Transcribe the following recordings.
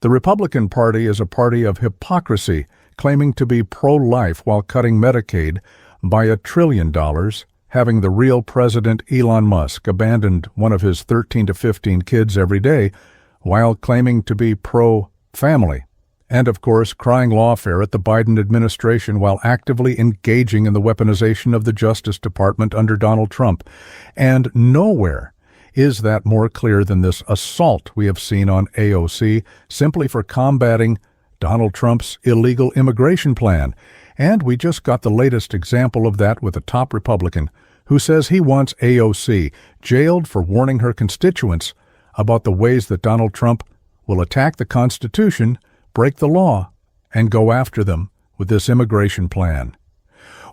The Republican Party is a party of hypocrisy, claiming to be pro-life while cutting Medicaid by $1 trillion, having the real president Elon Musk abandon one of his 13 to 15 kids every day while claiming to be pro-family, and of course crying lawfare at the Biden administration while actively engaging in the weaponization of the Justice Department under Donald Trump. And nowhere is that more clear than this assault we have seen on AOC simply for combating Donald Trump's illegal immigration plan. And we just got the latest example of that with a top Republican who says he wants AOC jailed for warning her constituents about the ways that Donald Trump will attack the Constitution, break the law, and go after them with this immigration plan.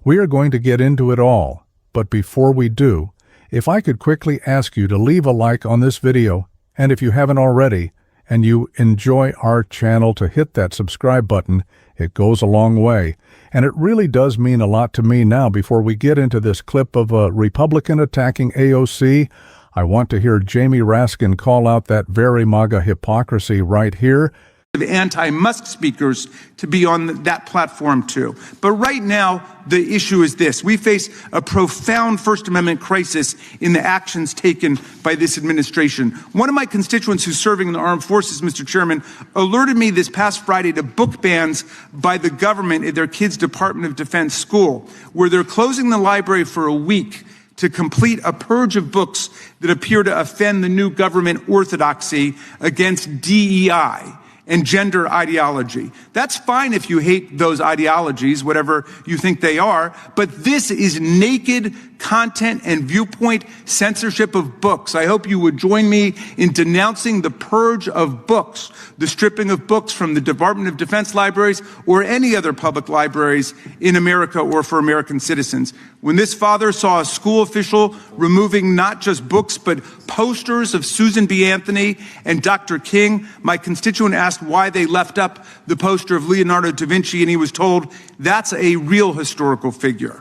We are going to get into it all, but before we do, if I could quickly ask you to leave a like on this video, and if you haven't already, and you enjoy our channel, to hit that subscribe button. It goes a long way, and it really does mean a lot to me. Now, before we get into this clip of a Republican attacking AOC, I want to hear Jamie Raskin call out that very MAGA hypocrisy right here. Anti-Musk speakers to be on that platform too. But right now, the issue is this. We face a profound First Amendment crisis in the actions taken by this administration. One of my constituents who's serving in the armed forces, Mr. Chairman, alerted me this past Friday to book bans by the government at their kids' Department of Defense school, where they're closing the library for a week to complete a purge of books that appear to offend the new government orthodoxy against DEI and gender ideology. That's fine if you hate those ideologies, whatever you think they are, but this is naked content and viewpoint censorship of books. I hope you would join me in denouncing the purge of books, the stripping of books from the Department of Defense libraries or any other public libraries in America or for American citizens. When this father saw a school official removing not just books, but posters of Susan B. Anthony and Dr. King, my constituent asked why they left up the poster of Leonardo da Vinci, and he was told that's a real historical figure.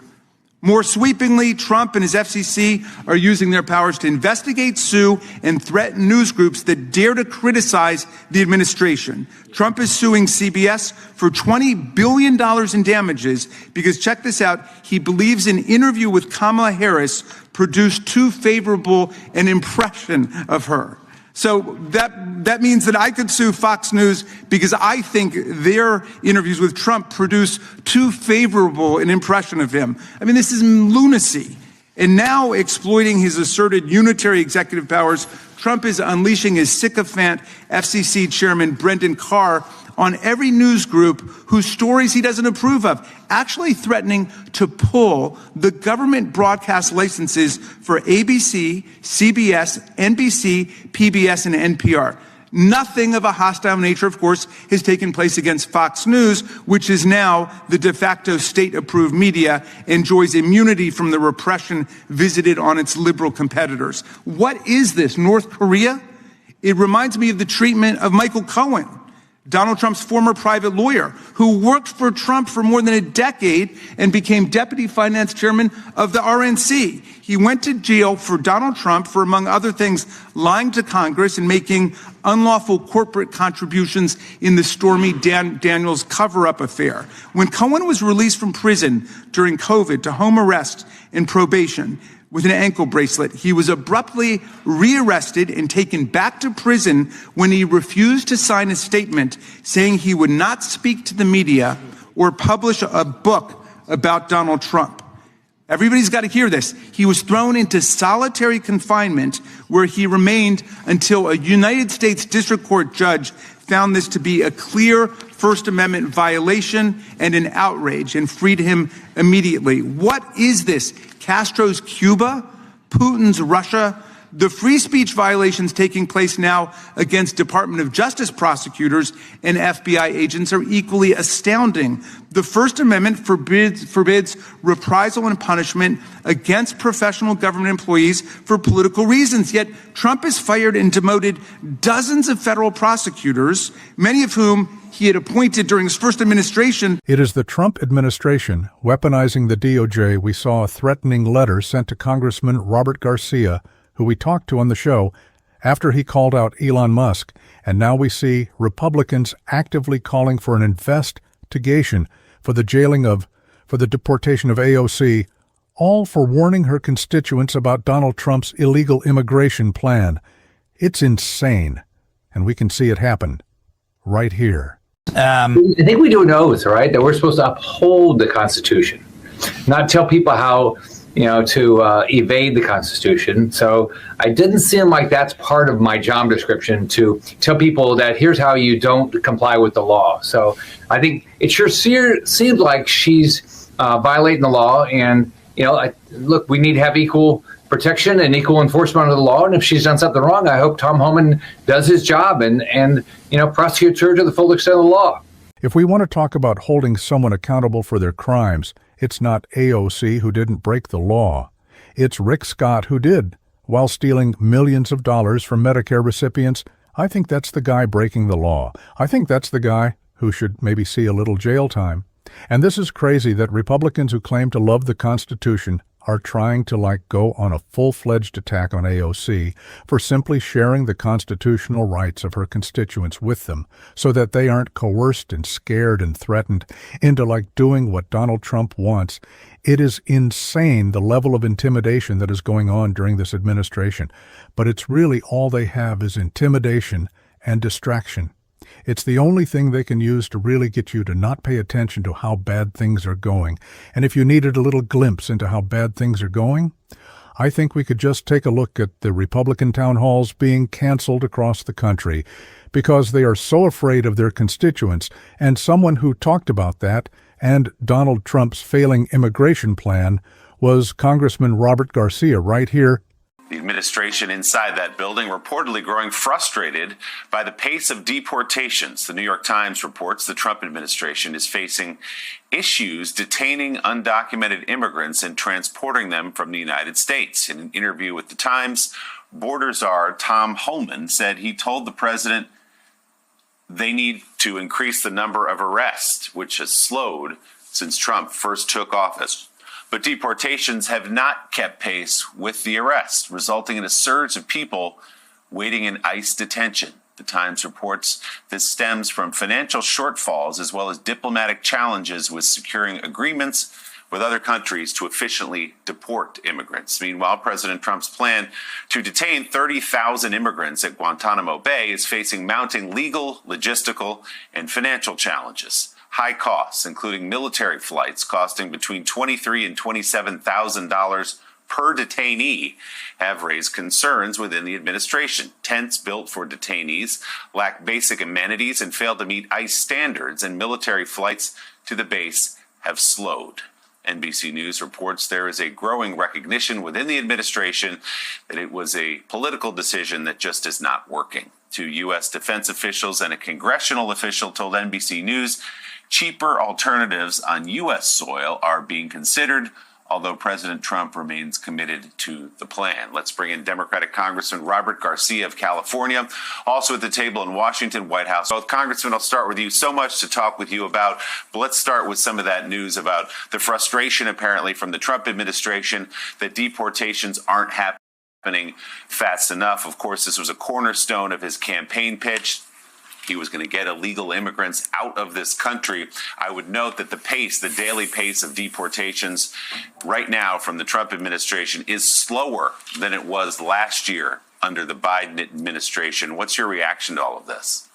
More sweepingly, Trump and his FCC are using their powers to investigate, sue, and threaten news groups that dare to criticize the administration. Trump is suing CBS for $20 billion in damages because, check this out, he believes an interview with Kamala Harris produced too favorable an impression of her. So that means that I could sue Fox News because I think their interviews with Trump produce too favorable an impression of him. I mean, this is lunacy. And now, exploiting his asserted unitary executive powers, Trump is unleashing his sycophant FCC chairman Brendan Carr on every news group whose stories he doesn't approve of, actually threatening to pull the government broadcast licenses for ABC, CBS, NBC, PBS, and NPR. Nothing of a hostile nature, of course, has taken place against Fox News, which is now the de facto state-approved media, enjoys immunity from the repression visited on its liberal competitors. What is this, North Korea? It reminds me of the treatment of Michael Cohen, Donald Trump's former private lawyer, who worked for Trump for more than a decade and became deputy finance chairman of the RNC. He went to jail for Donald Trump for, among other things, lying to Congress and making unlawful corporate contributions in the Stormy Daniels cover-up affair. When Cohen was released from prison during COVID to home arrest and probation with an ankle bracelet, he was abruptly rearrested and taken back to prison when he refused to sign a statement saying he would not speak to the media or publish a book about Donald Trump. Everybody's got to hear this. He was thrown into solitary confinement where he remained until a United States District Court judge found this to be a clear First Amendment violation and an outrage and freed him immediately. What is this? Castro's Cuba? Putin's Russia? The free speech violations taking place now against Department of Justice prosecutors and FBI agents are equally astounding. The First Amendment forbids reprisal and punishment against professional government employees for political reasons. Yet Trump has fired and demoted dozens of federal prosecutors, many of whom he had appointed during his first administration. It is the Trump administration weaponizing the DOJ. We saw a threatening letter sent to Congressman Robert Garcia, who we talked to on the show, after he called out Elon Musk And now we see Republicans actively calling for an investigation for the deportation of AOC, all for warning her constituents about Donald Trump's illegal immigration plan. It's insane, and we can see it happen right here. I think we do an oath, right, that we're supposed to uphold the Constitution, not tell people how, to evade the Constitution. So I didn't seem like that's part of my job description, to tell people that here's how you don't comply with the law. So I think it sure seems like she's violating the law. And, look, we need to have equal protection and equal enforcement of the law. And if she's done something wrong, I hope Tom Homan does his job and prosecutes her to the full extent of the law. If we want to talk about holding someone accountable for their crimes, it's not AOC who didn't break the law. It's Rick Scott who did, while stealing millions of dollars from Medicare recipients. I think that's the guy breaking the law. I think that's the guy who should maybe see a little jail time. And this is crazy that Republicans who claim to love the Constitution are trying to go on a full-fledged attack on AOC for simply sharing the constitutional rights of her constituents with them so that they aren't coerced and scared and threatened into doing what Donald Trump wants. It is insane the level of intimidation that is going on during this administration, but it's really all they have is intimidation and distraction. It's the only thing they can use to really get you to not pay attention to how bad things are going. And if you needed a little glimpse into how bad things are going, I think we could just take a look at the Republican town halls being canceled across the country because they are so afraid of their constituents. And someone who talked about that and Donald Trump's failing immigration plan was Congressman Robert Garcia right here. The administration inside that building reportedly growing frustrated by the pace of deportations. The New York Times reports the Trump administration is facing issues detaining undocumented immigrants and transporting them from the United States. In an interview with the Times, border czar Tom Homan said he told the president they need to increase the number of arrests, which has slowed since Trump first took office. But deportations have not kept pace with the arrests, resulting in a surge of people waiting in ICE detention. The Times reports this stems from financial shortfalls as well as diplomatic challenges with securing agreements with other countries to efficiently deport immigrants. Meanwhile, President Trump's plan to detain 30,000 immigrants at Guantanamo Bay is facing mounting legal, logistical, and financial challenges. High costs, including military flights costing between $23,000 and $27,000 per detainee, have raised concerns within the administration. Tents built for detainees lack basic amenities and fail to meet ICE standards, and military flights to the base have slowed. NBC News reports there is a growing recognition within the administration that it was a political decision that just is not working. Two U.S. defense officials and a congressional official told NBC News cheaper alternatives on U.S. soil are being considered, although President Trump remains committed to the plan. Let's bring in Democratic Congressman Robert Garcia of California, also at the table in Washington, White House. Both Congressmen, I'll start with you. So much to talk with you about, but let's start with some of that news about the frustration apparently from the Trump administration that deportations aren't happening fast enough. Of course, this was a cornerstone of his campaign pitch. He was going to get illegal immigrants out of this country. I would note that the daily pace of deportations right now from the Trump administration is slower than it was last year under the Biden administration. What's your reaction to all of this?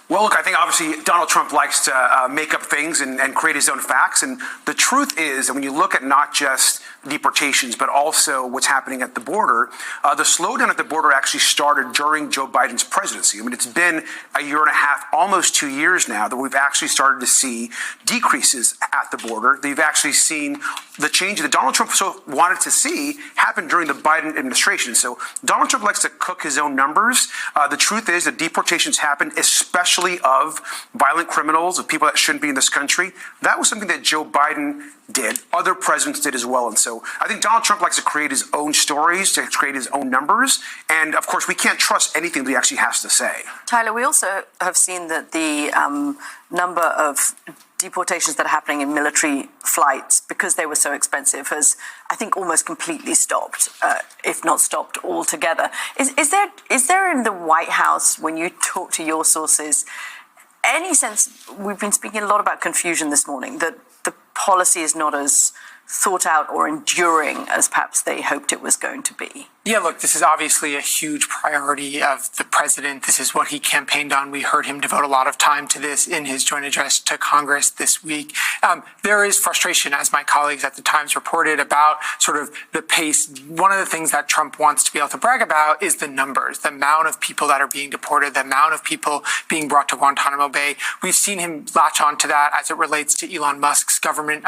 Well, look, I think obviously Donald Trump likes to make up things and create his own facts. And the truth is that when you look at not just deportations, but also what's happening at the border, the slowdown at the border actually started during Joe Biden's presidency. I mean, it's been a year and a half, almost 2 years now, that we've actually started to see decreases at the border. They've actually seen the change that Donald Trump so wanted to see happen during the Biden administration. So Donald Trump likes to cook his own numbers. The truth is that deportations happen, especially of violent criminals, of people that shouldn't be in this country. That was something that Joe Biden did. Other presidents did as well. And so I think Donald Trump likes to create his own stories, to create his own numbers. And of course, we can't trust anything that he actually has to say. Tyler, we also have seen that the number of deportations that are happening in military flights, because they were so expensive, has, I think, almost completely stopped, if not stopped altogether. Is there in the White House, when you talk to your sources, any sense, we've been speaking a lot about confusion this morning, that the policy is not as thought out or enduring as perhaps they hoped it was going to be? Yeah, look, this is obviously a huge priority of the president. This is what he campaigned on. We heard him devote a lot of time to this in his joint address to Congress this week. There is frustration, as my colleagues at the Times reported, about sort of the pace. One of the things that Trump wants to be able to brag about is the numbers, the amount of people that are being deported, the amount of people being brought to Guantanamo Bay. We've seen him latch on to that as it relates to Elon Musk's government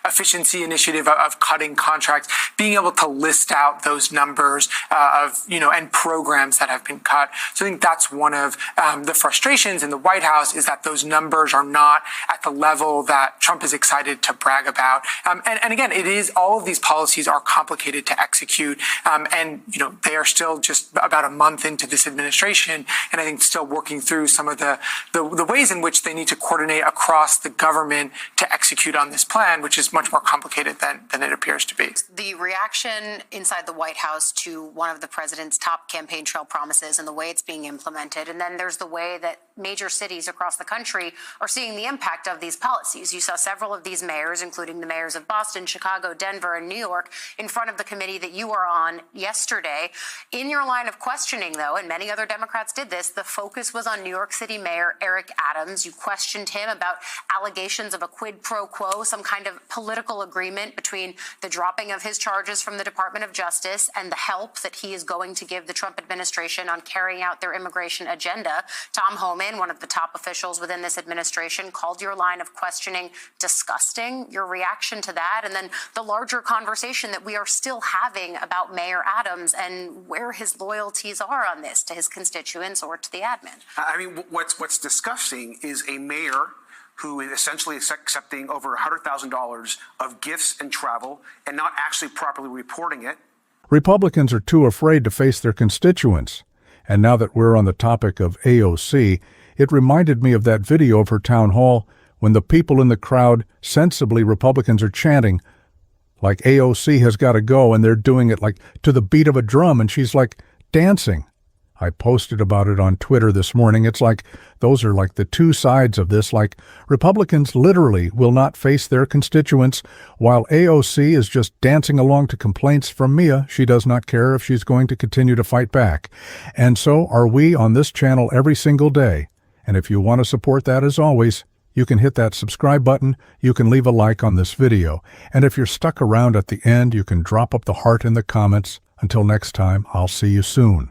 efficiency initiative of cutting contracts, being able to list out those numbers and programs that have been cut. So I think that's one of the frustrations in the White House, is that those numbers are not at the level that Trump is excited to brag about. And again, it is, all of these policies are complicated to execute. They are still just about a month into this administration, and I think still working through some of the ways in which they need to coordinate across the government to execute on this plan, which is much more complicated than it appears to be. The reaction inside the White House to one of the president's top campaign trail promises and the way it's being implemented. And then there's the way that major cities across the country are seeing the impact of these policies. You saw several of these mayors, including the mayors of Boston, Chicago, Denver, and New York, in front of the committee that you were on yesterday. In your line of questioning, though, and many other Democrats did this, the focus was on New York City Mayor Eric Adams. You questioned him about allegations of a quid pro quo, some kind of political agreement between the dropping of his charges from the Department of Justice and the help that he is going to give the Trump administration on carrying out their immigration agenda. Tom Homan, one of the top officials within this administration, called your line of questioning disgusting. Your reaction to that, and then the larger conversation that we are still having about Mayor Adams and where his loyalties are on this, to his constituents or to the admin. I mean, what's disgusting is a mayor who is essentially accepting over $100,000 of gifts and travel and not actually properly reporting it. Republicans are too afraid to face their constituents. And now that we're on the topic of AOC, it reminded me of that video of her town hall when the people in the crowd, sensibly Republicans, are chanting, like AOC has got to go, and they're doing it like to the beat of a drum, and she's like dancing. I posted about it on Twitter this morning. It's like those are like the two sides of this. Like Republicans literally will not face their constituents, while AOC is just dancing along to complaints from Mia. She does not care if she's going to continue to fight back. And so are we on this channel every single day. And if you want to support that, as always, you can hit that subscribe button, you can leave a like on this video, and if you're stuck around at the end, you can drop up the heart in the comments. Until next time, I'll see you soon.